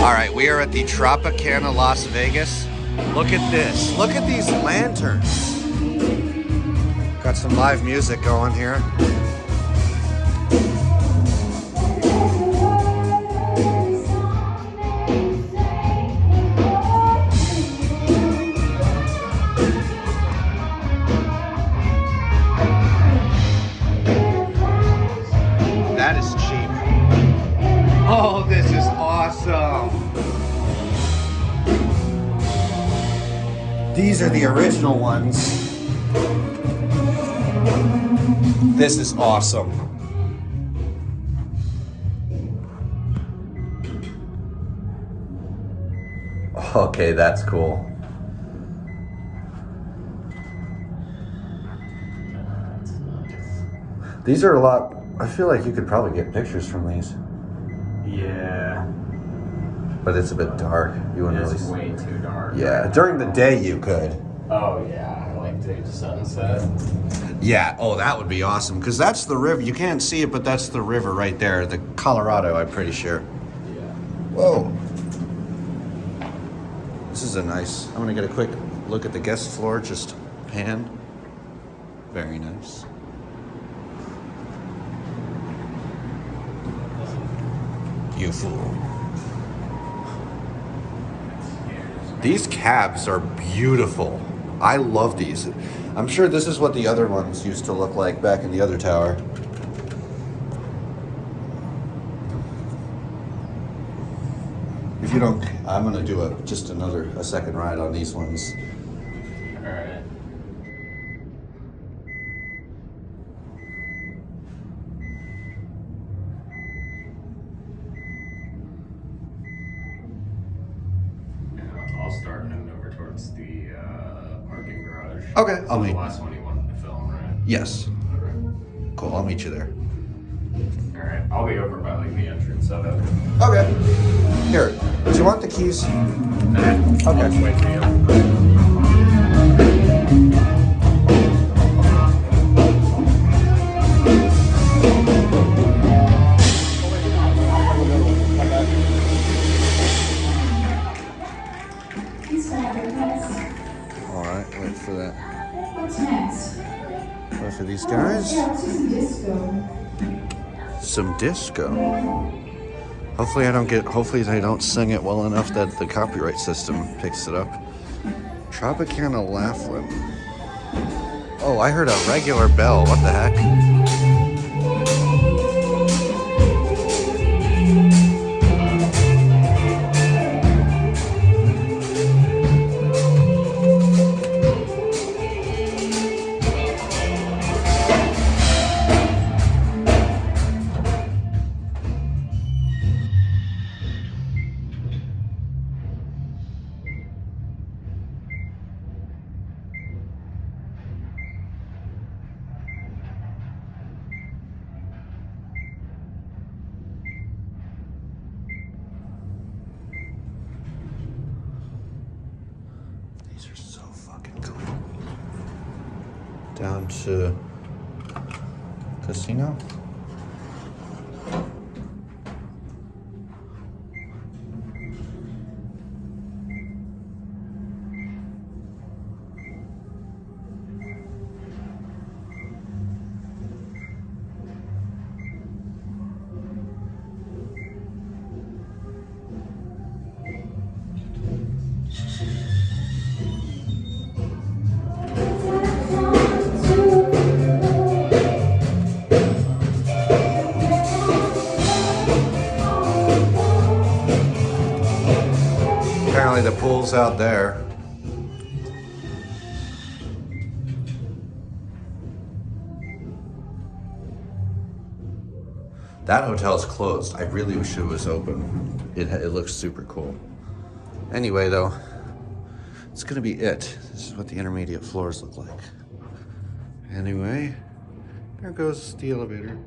All right, we are at the Tropicana, Las Vegas. Look at this. Look at these lanterns. Got some live music going here. That is cheap. Oh, this is awesome. These are the original ones. This is awesome. Okay, that's cool. These are a lot. I feel like you could probably get pictures from these. Yeah. But it's a bit dark. You wouldn't It's really. way too dark. Yeah, during the day you could. Oh yeah, I like to sunset. Yeah, oh, that would be awesome. Because that's the river. You can't see it, but that's the river right there. The Colorado, I'm pretty sure. Yeah. Whoa. This is a nice. I'm going to get a quick look at the guest floor. Just pan. Very nice. You fool. These cabs are beautiful. I love these. I'm sure this is what the other ones used to look like back in the other tower. If you don't, I'm gonna do a second ride on these ones. All right. I'll start moving over towards the parking garage. Okay, I'll The meet. last one you wanted to film, right? Yes. Cool. I'll meet you there. All right. I'll be over by like the entrance of it. Okay. Here. Do you want the keys? Nah, I'll just wait for you. All right. Wait for that. What's next? Wait for these guys. Let's do some disco. Some disco. Hopefully they don't sing it well enough that the copyright system picks it up. Tropicana, Laughlin. Oh, I heard a regular bell. What the heck? These are so fucking cool. Down to casino. Apparently the pool's out there. That hotel's closed. I really wish it was open. It looks super cool. Anyway, though, it's gonna be it. This is what the intermediate floors look like. Anyway, there goes the elevator.